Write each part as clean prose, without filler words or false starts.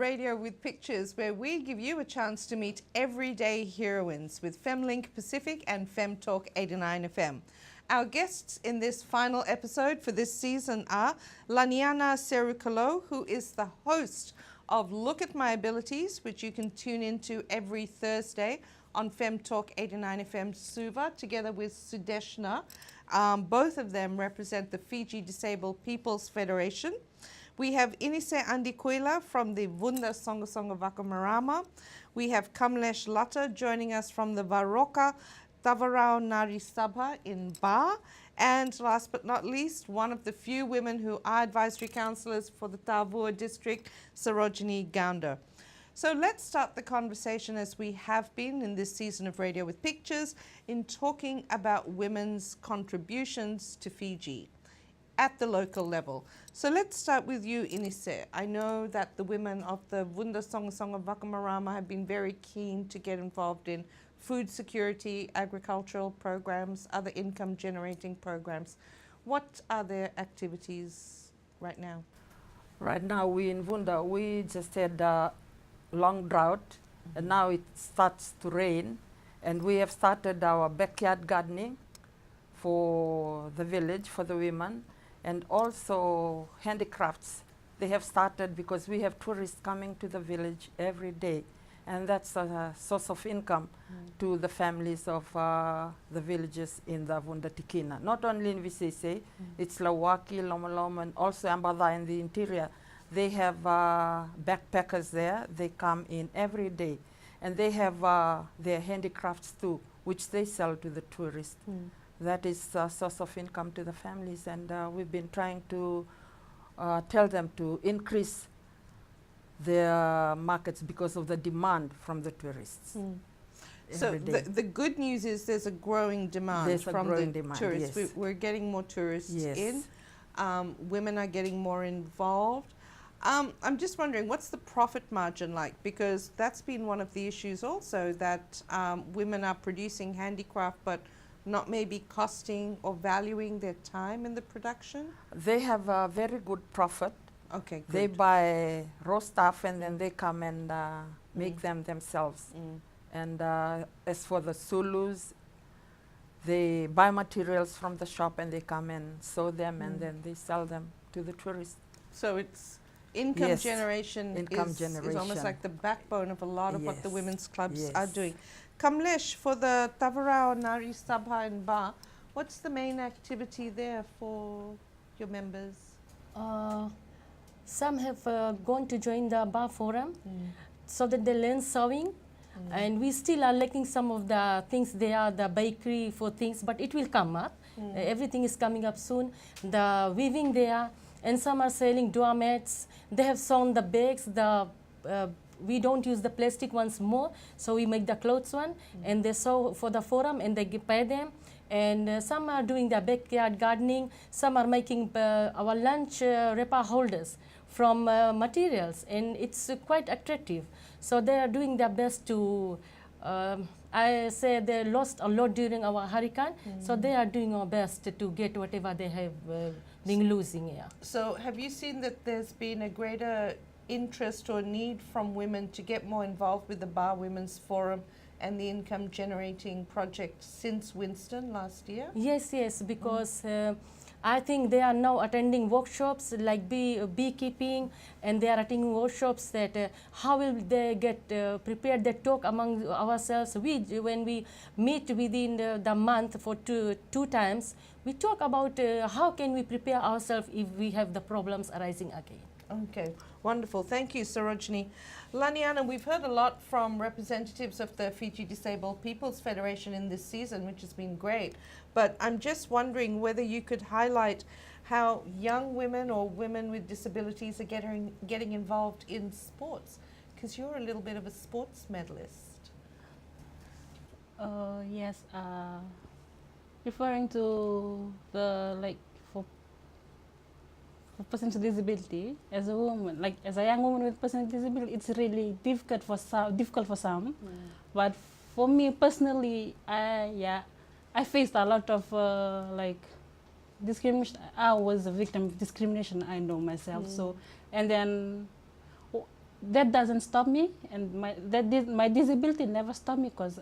Radio with Pictures, where we give you a chance to meet everyday heroines with femLINKpacific and FemTalk 89 FM. Our guests in this final episode for this season are Laniana Serukalou, who is the host of Look at My Abilities, which you can tune into every Thursday on FemTalk 89 FM Suva, together with Sudeshna. Both of them represent the Fiji Disabled People's Federation. We have Inise Adi Kuila from the Vunda Songa Wakamarama. We have Kamlesh Lata joining us from the Varoka, Tavarau Nari Sabha in Ba. And last but not least, one of the few women who are advisory councillors for the Tavua district, Sarojani Gounder. So let's start the conversation, as we have been in this season of Radio with Pictures, in talking about women's contributions to Fiji at the local level. So let's start with you, Inise. I know that the women of the Vunda Songa Wakamarama have been very keen to get involved in food security, agricultural programs, other income generating programs. What are their activities right now? Right now we in Vunda, we just had a long drought, and now it starts to rain, and we have started our backyard gardening for the village, for the women, and also handicrafts. They have started because we have tourists coming to the village every day, and that's a source of income to the families of the villages in the Vunda Tikina. Not only in Viseisei, it's Lawaki, Lomolom, and also Ambada in the interior. They have backpackers there. They come in every day, and they have their handicrafts too, which they sell to the tourists. That is a source of income to the families, and we've been trying to tell them to increase their markets because of the demand from the tourists. So the good news is there's a growing demand from the tourists. Yes. We're getting more tourists in. Yes. Women are getting more involved. I'm just wondering, what's the profit margin like? Because that's been one of the issues also, that women are producing handicraft but not maybe costing or valuing their time in the production? They have a very good profit. Okay, good. They buy raw stuff and then they come and make them themselves. And as for the Zulus, they buy materials from the shop and they come and sew them and then they sell them to the tourists. So it's income generation is almost like the backbone of a lot of what the women's clubs are doing. Kamlesh, for the Tavarau Nari Sabha in Ba, what's the main activity there for your members? Some have gone to join the Ba forum so that they learn sewing. And we still are lacking some of the things there, the bakery for things, but it will come up. Everything is coming up soon. The weaving there, and some are selling doormats. They have sewn the bags. We don't use the plastic ones more, so we make the clothes one, and they sew for the forum and they pay them. And some are doing the backyard gardening. Some are making our lunch wrapper holders from materials, and it's quite attractive. So they are doing their best to, I say they lost a lot during our hurricane, so they are doing our best to get whatever they have been losing here. So have you seen that there's been a greater interest or need from women to get more involved with the Ba Women's Forum and the income generating project since Winston last year? Yes, yes, because I think they are now attending workshops like beekeeping, and they are attending workshops that how will they get prepared. They talk among ourselves. When we meet within the month for two times, we talk about how can we prepare ourselves if we have the problems arising again. Okay, wonderful. Thank you, Sarojani. Laniana, we've heard a lot from representatives of the Fiji Disabled People's Federation in this season, which has been great. But I'm just wondering whether you could highlight how young women or women with disabilities are getting involved in sports, because you're a little bit of a sports medalist. Yes, referring to the for persons with disability, as a woman, as a young woman with person with disability, it's really difficult for some. But for me personally, I faced a lot of discrimination. I was a victim of discrimination, I know myself. So, and then that doesn't stop me, and my disability never stopped me, because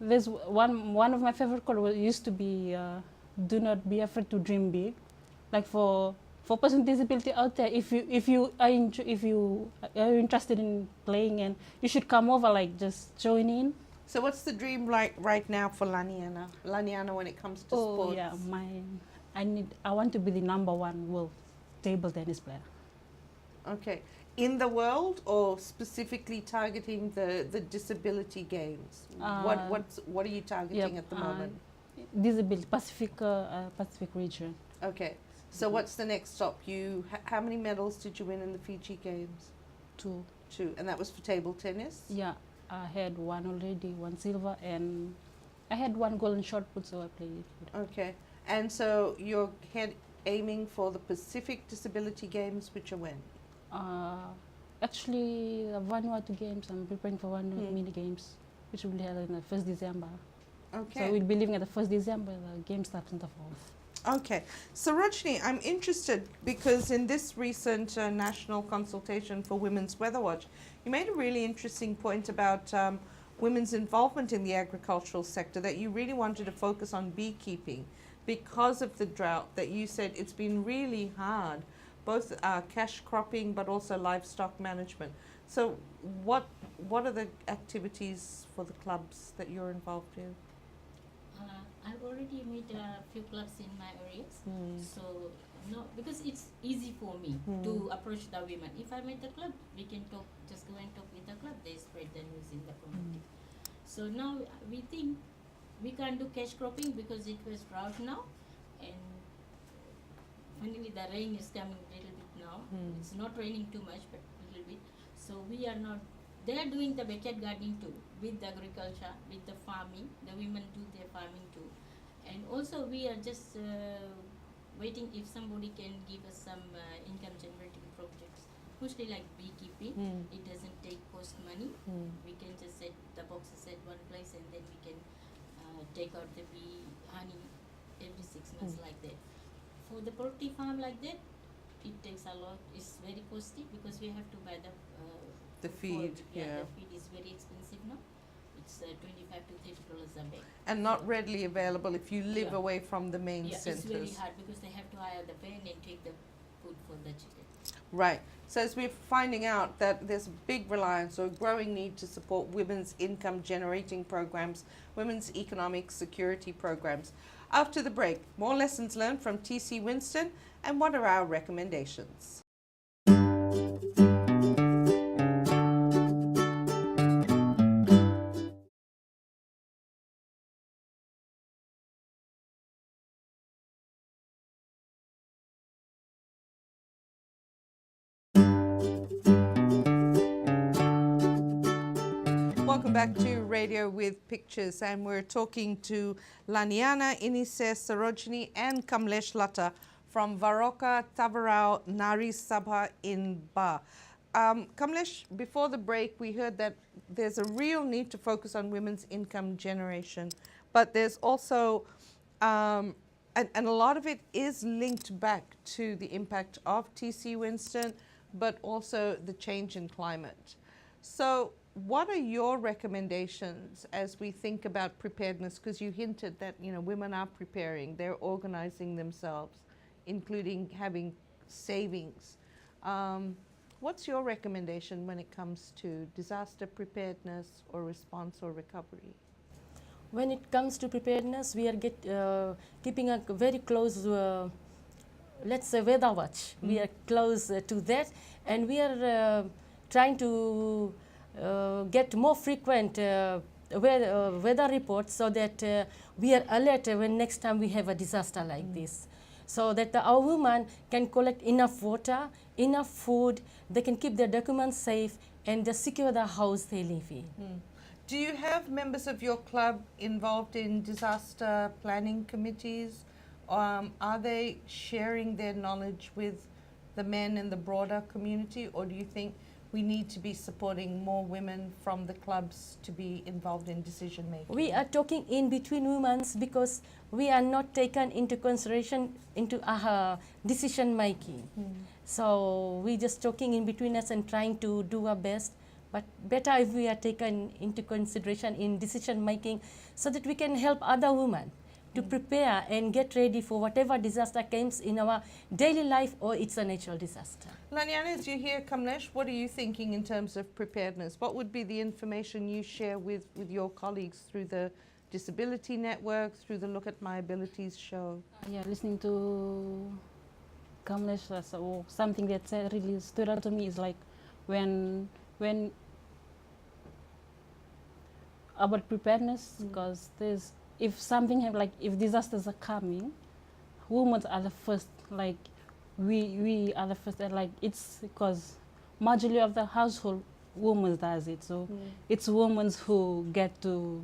there's one of my favorite quotes used to be, do not be afraid to dream big. Like for person with disability out there, if you are interested in playing, and you should come over, like just join in. So what's the dream like right now for Laniana when it comes to sports? Yeah, I want to be the #1 world table tennis player. Okay. In the world, or specifically targeting the disability games? What are you targeting at the moment? Disability, Pacific region. Okay. So what's the next stop? How many medals did you win in the Fiji games? 2. 2. And that was for table tennis? Yeah, I had 1 already, 1 silver, and I had 1 gold in shot put, so I played it. Okay. And so you're aiming for the Pacific Disability Games, which are when? Actually, the Vanuatu games, I'm preparing for Vanuatu mini games, which will be held on the 1st December. Okay. So we'll be leaving at the 1st December, the game starts in the 4th. Okay. Sarojani, I'm interested because in this recent National Consultation for Women's Weather Watch, you made a really interesting point about women's involvement in the agricultural sector, that you really wanted to focus on beekeeping because of the drought, that you said it's been really hard, both cash cropping but also livestock management. So what are the activities for the clubs that you're involved in? I've already made a few clubs in my areas, so no, because it's easy for me to approach the women. If I meet the club, we can talk, just go and talk with the club, they spread the news in the community. So now we think we can't do cash cropping because it was drought now, and finally the rain is coming a little bit now. It's not raining too much, but a little bit. So we are not. They are doing the backyard gardening too, with the agriculture, with the farming. The women do their farming too. And also we are just waiting if somebody can give us some income generating projects, mostly like beekeeping. It doesn't take cost money. We can just set the boxes at one place, and then we can take out the bee honey every 6 months like that. For the poultry farm like that, it takes a lot. It's very costly because we have to buy the feed. The feed is very expensive now. It's $25 to $30 a bag. And not readily available if you live away from the main centers. It's very hard because they have to hire the van and take the food for the chicken. Right. So as we're finding out that there's a big reliance or a growing need to support women's income generating programs, women's economic security programs. After the break, more lessons learned from TC Winston and what are our recommendations. Welcome back to Radio with Pictures, and we're talking to Laniana, Inise, Sarojani and Kamlesh Lata from Varoka, Tavarau Nari Sabha in Ba. Kamlesh, before the break we heard that there's a real need to focus on women's income generation, but there's also, and a lot of it is linked back to the impact of TC Winston, but also the change in climate. So what are your recommendations as we think about preparedness? Because you hinted that, you know, women are preparing, they're organizing themselves, including having savings. What's your recommendation when it comes to disaster preparedness or response or recovery? When it comes to preparedness, we are keeping a very close, let's say, weather watch. We are close to that, and we are trying to get more frequent weather reports so that we are alert when next time we have a disaster like this. So that our women can collect enough water, enough food, they can keep their documents safe and just secure the house they live in. Do you have members of your club involved in disaster planning committees? Are they sharing their knowledge with the men in the broader community, or do you think we need to be supporting more women from the clubs to be involved in decision making? We are talking in between women because we are not taken into consideration into our decision making. So we just talking in between us and trying to do our best. But better if we are taken into consideration in decision making so that we can help other women to prepare and get ready for whatever disaster comes in our daily life or it's a natural disaster. Laniana, as you hear Kamlesh, what are you thinking in terms of preparedness? What would be the information you share with your colleagues through the Disability Network, through the Look at My Abilities show? Yeah, listening to Kamlesh, so something that really stood out to me is like when about preparedness, because there's if something like if disasters are coming, women are the first. Like we are the first. Like it's because majority of the household women does it. So it's women who get to.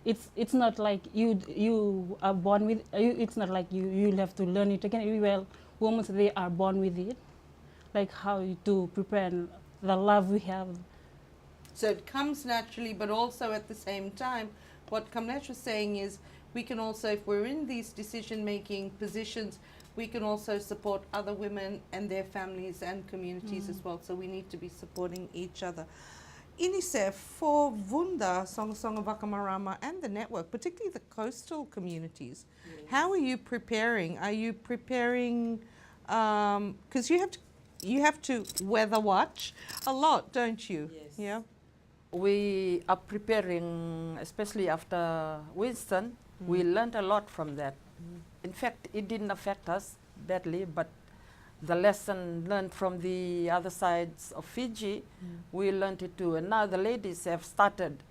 It's not like you are born with. It's not like you have to learn it again. Well, women they are born with it, like how to prepare the love we have. So it comes naturally, but also at the same time, what Kamlesh was saying is we can also, if we're in these decision-making positions, we can also support other women and their families and communities as well. So we need to be supporting each other. Inise, for Vunda, Songa Wakamarama and the network, particularly the coastal communities, how are you preparing? Are you preparing, because you have to weather watch a lot, don't you? Yes. Yeah. We are preparing, especially after Winston, we learned a lot from that. In fact, it didn't affect us badly, but the lesson learned from the other sides of Fiji, we learned it too. And now the ladies have started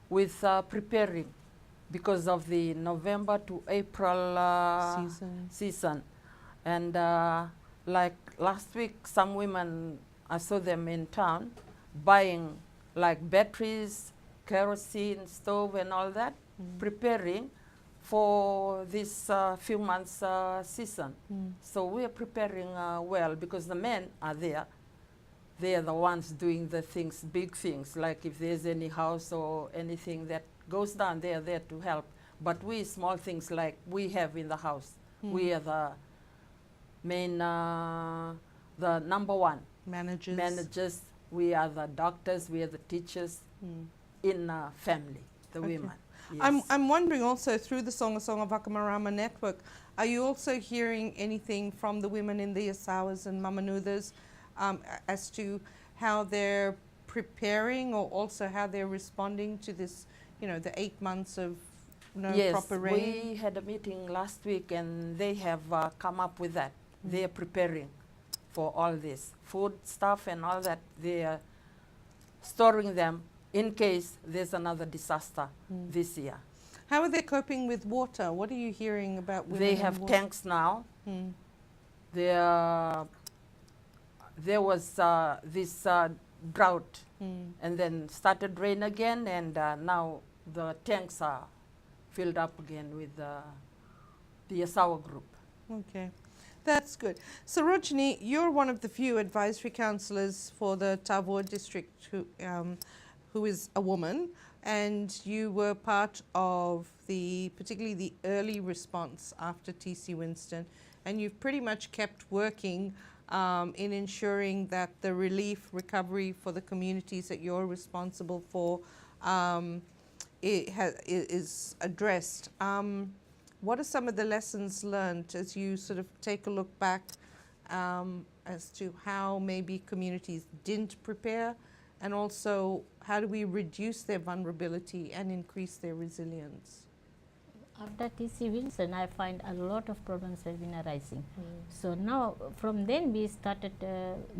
with preparing because of the November to April season. And like last week, some women, I saw them in town buying like batteries, kerosene, stove and all that, preparing for this few months season. So we are preparing well because the men are there. They are the ones doing the things, big things, like if there's any house or anything that goes down, they are there to help. But we small things like we have in the house, we are the main, the number one. Managers. We are the doctors, we are the teachers in family, the women. Yes. I'm wondering also through the Songa Wakamarama network, are you also hearing anything from the women in the Asawas and Mamanuthas as to how they're preparing or also how they're responding to this, you know, the 8 months of no proper rain? Yes, we had a meeting last week and they have come up with that. They are preparing for all this food stuff and all that. They are storing them in case there's another disaster this year. How are they coping with water? What are you hearing about women? They have tanks now. There was this drought and then started rain again, and now the tanks are filled up again with the Asawa group. Okay. That's good. Sarojani, you're one of the few advisory councillors for the Tavua district who is a woman, and you were part of particularly the early response after TC Winston, and you've pretty much kept working in ensuring that the relief recovery for the communities that you're responsible for is addressed. What are some of the lessons learned as you sort of take a look back as to how maybe communities didn't prepare, and also how do we reduce their vulnerability and increase their resilience? After TC Winston, I find a lot of problems have been arising. So now, from then we started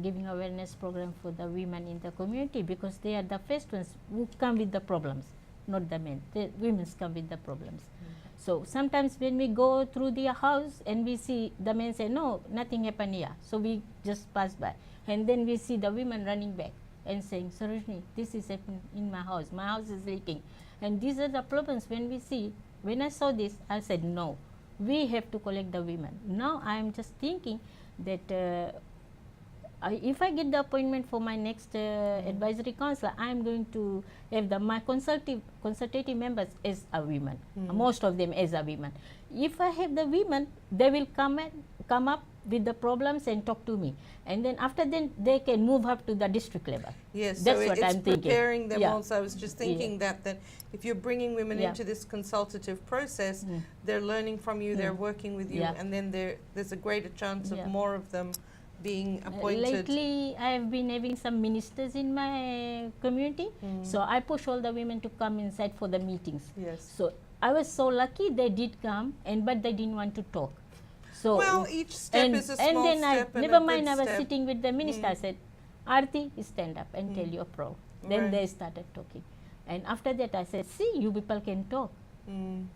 giving awareness program for the women in the community, because they are the first ones who come with the problems, not the men. The women come with the problems. So sometimes when we go through their house and we see the men say, no, nothing happened here. So we just pass by. And then we see the women running back and saying, Sarojani, this is happening in my house is leaking. And these are the problems when we see. When I saw this, I said, no, we have to collect the women. Now I am just thinking that if I get the appointment for my next advisory council, I am going to have my consultative members as a women, most of them as a women. If I have the women, they will come up with the problems and talk to me, and then after then they can move up to the district level. Yes, that's so what it's I'm thinking. preparing them Yeah. also. I was just thinking that if you're bringing women Yeah. into this consultative process, they're learning from you, they're working with you, Yeah. and then there's a greater chance of Yeah. more of them being appointed. Lately, I have been having some ministers in my community, so I push all the women to come inside for the meetings. Yes. So I was so lucky they did come, but they didn't want to talk. So Well, each step is a small then step and never a mind, good I was step. sitting with the minister. I said, Aarti, stand up and tell your pro. Then Right. they started talking. And after that, I said, see, you people can talk.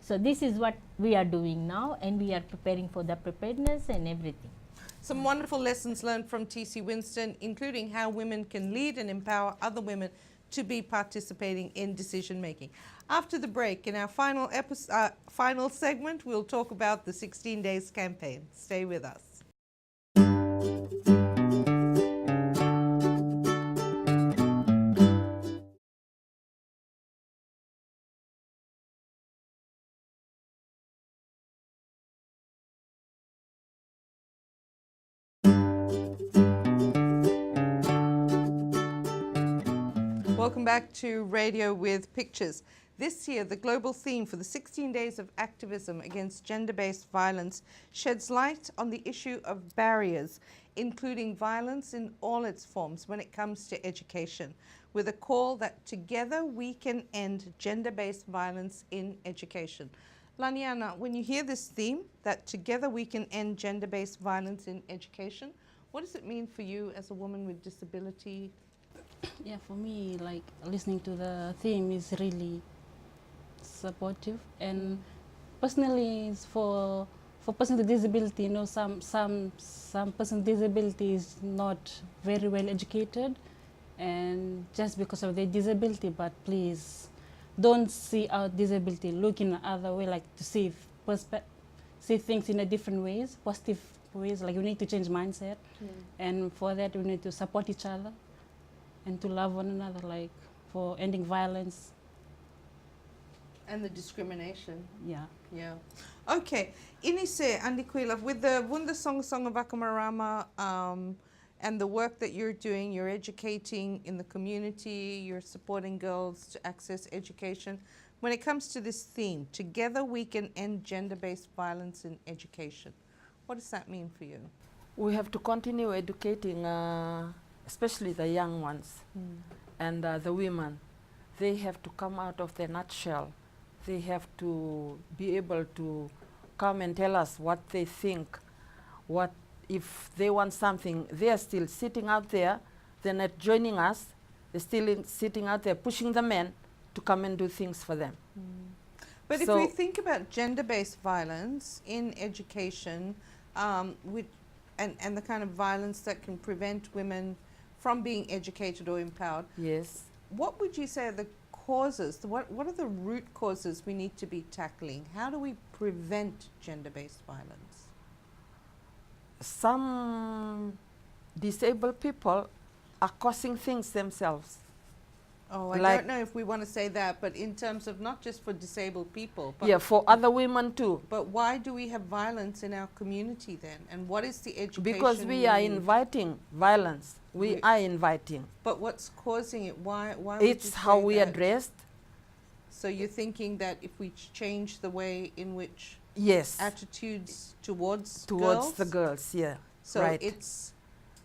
So this is what we are doing now, and we are preparing for the preparedness and everything. Some wonderful lessons learned from TC Winston, including how women can lead and empower other women to be participating in decision making. After the break, in our final segment, we'll talk about the 16 Days campaign. Stay with us. Welcome back to Radio with Pictures. This year, the global theme for the 16 Days of Activism Against Gender-Based Violence sheds light on the issue of barriers, including violence in all its forms when it comes to education, with a call that together we can end gender-based violence in education. Laniana, when you hear this theme, that together we can end gender-based violence in education, what does it mean for you as a woman with disability? Yeah, for me, like listening to the theme is really supportive, and personally, it's for person with disability. You know, some person with disability is not very well educated, and just because of their disability. But please, don't see our disability. Look in other way, like to see things in a different ways, positive ways. Like we need to change mindset, and for that we need to support each other and to love one another, like for ending violence. And the discrimination. Yeah. Yeah. Okay. Inise Adi Kuila, with the Wunda Song of Akamarama and the work that you're doing, you're educating in the community, you're supporting girls to access education. When it comes to this theme, together we can end gender-based violence in education, what does that mean for you? We have to continue educating especially the young ones and the women. They have to come out of their nutshell. They have to be able to come and tell us what they think, what if they want something. They are still sitting out there, they're not joining us, they're still sitting out there pushing the men to come and do things for them. But So if we think about gender-based violence in education, and the kind of violence that can prevent women from being educated or empowered, yes, what would you say are the causes? What are the root causes we need to be tackling? How do we prevent gender-based violence? some disabled people are causing things themselves. Oh, I Like- don't know if we want to say that, but in terms of not just for disabled people, but, Yeah, for other women too. but why do we have violence in our community then? And what is the education Because we are need? inviting violence. We We- are inviting. But what's causing it? Why would It's you how say we that? are dressed. So you're thinking that if we change the way in which Yes, attitudes towards towards girls, the girls, yeah. so right. it's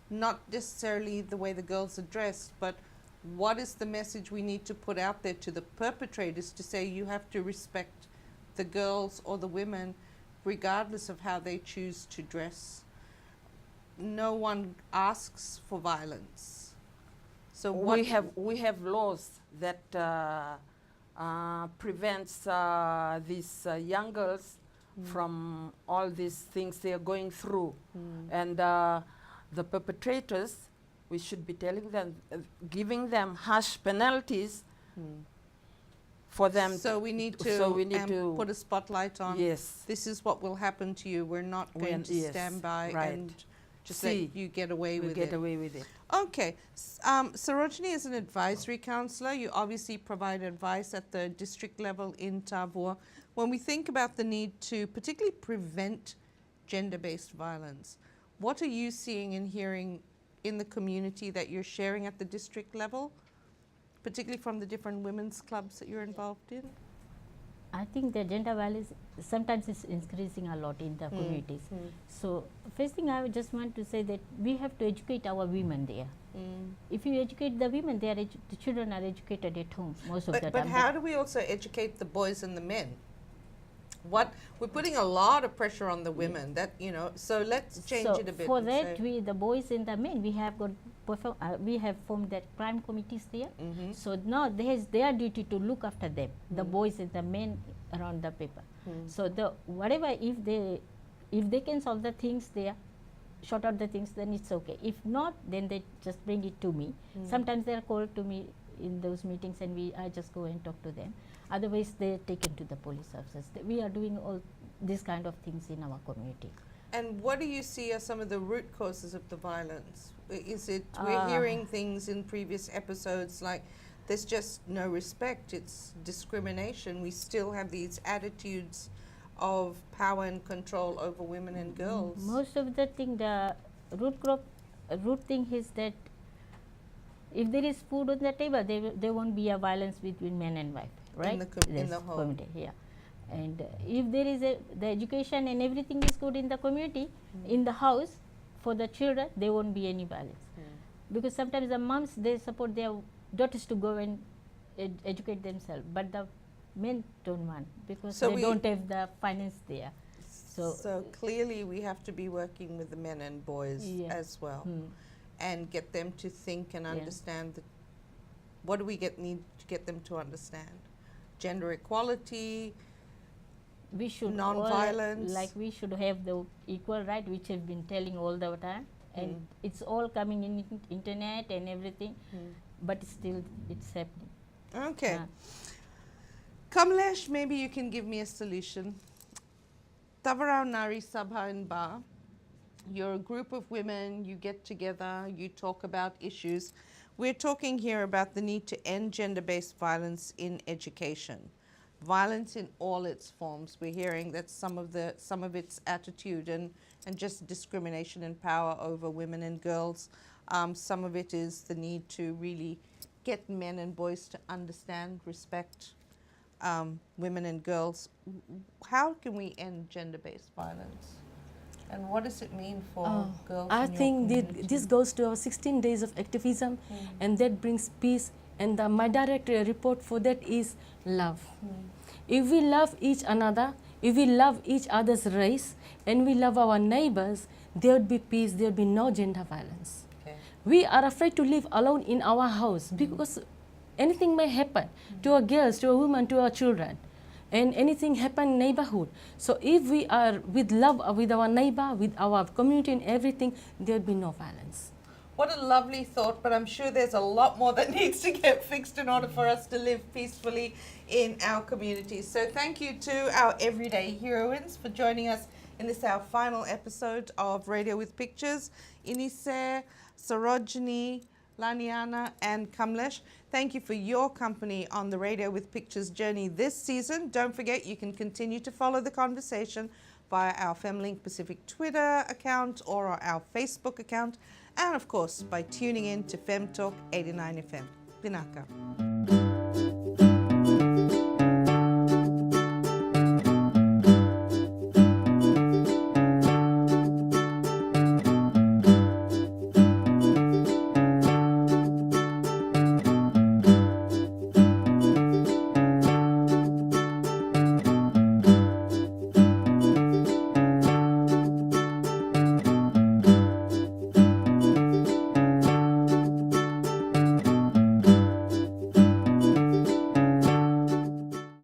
not necessarily the way the girls are dressed, but what is the message we need to put out there to the perpetrators to say you have to respect the girls or the women regardless of how they choose to dress? No one asks for violence. So what we have laws that prevents these young girls from all these things they are going through, and the perpetrators, we should be telling them, giving them harsh penalties for them. So we need to, so we need to put a spotlight on yes, this is what will happen to you. We're not going to yes, stand by right. and just See, let you get away we with get it. away with it. Okay. Sarojani is an advisory councillor. You obviously provide advice at the district level in Tavua. When we think about the need to particularly prevent gender-based violence, what are you seeing and hearing in the community that you're sharing at the district level, particularly from the different women's clubs that you're involved in? I think the gender violence sometimes is increasing a lot in the communities. So first thing I just want to say that we have to educate our women there. If you educate the women, the children are educated at home most of the time. But how do we also educate the boys and the men? We're putting a lot of pressure on the women. That so let's change it a bit. For and that, say- the boys and the men, we have formed that crime committees there. So now there's their duty to look after them, the boys and the men around the paper. So whatever, if they can solve the things there, sort out the things, then it's okay. If not, then they just bring it to me. Sometimes they are called to me in those meetings, and I just go and talk to them. Otherwise, they're taken to the police officers. We are doing all these kind of things in our community. And what do you see as some of the root causes of the violence? Is it, we're hearing things in previous episodes like there's just no respect, it's discrimination. We still have these attitudes of power and control over women and girls. Most of the thing, the root thing is that if there is food on the table, there won't be a violence between man and wife, right? In the home. Community, yeah. And if there is the education and everything is good in the community, in the house, for the children, there won't be any violence. Because sometimes the moms, they support their daughters to go and educate themselves, but the men don't want, because So they don't have the finance there. So clearly we have to be working with the men and boys as well, and get them to think and understand that what do we need to get them to understand? Gender equality, we should non-violence. Like we should have the equal right, which I've been telling all the time, and it's all coming in internet and everything, but still it's happening. Okay. Kamlesh, maybe you can give me a solution. Tavarau Nari Sabha in Ba, you're a group of women, you get together, you talk about issues. We're talking here about the need to end gender-based violence in education. Violence in all its forms. We're hearing that some of its attitude and just discrimination and power over women and girls. Some of it is the need to really get men and boys to understand, respect women and girls. How can we end gender-based violence? And what does it mean for girls I in your think community? this goes to our 16 days of activism, and that brings peace. And my direct report for that is love. If we love each another, if we love each other's race, and we love our neighbors, there would be peace, there would be no gender violence. Okay. We are afraid to live alone in our house because anything may happen to our girls, to our women, to our children, and anything happen in neighborhood. So if we are with love with our neighbor, with our community and everything, there will be no violence. What a lovely thought, but I'm sure there's a lot more that needs to get fixed in order for us to live peacefully in our communities. So thank you to our everyday heroines for joining us in this our final episode of Radio with Pictures. Inise, Sarojani, Laniana and Kamlesh, thank you for your company on the Radio with Pictures journey this season. Don't forget you can continue to follow the conversation via our femLINKpacific Twitter account or our Facebook account, and of course by tuning in to Fem Talk 89 FM. Binaka.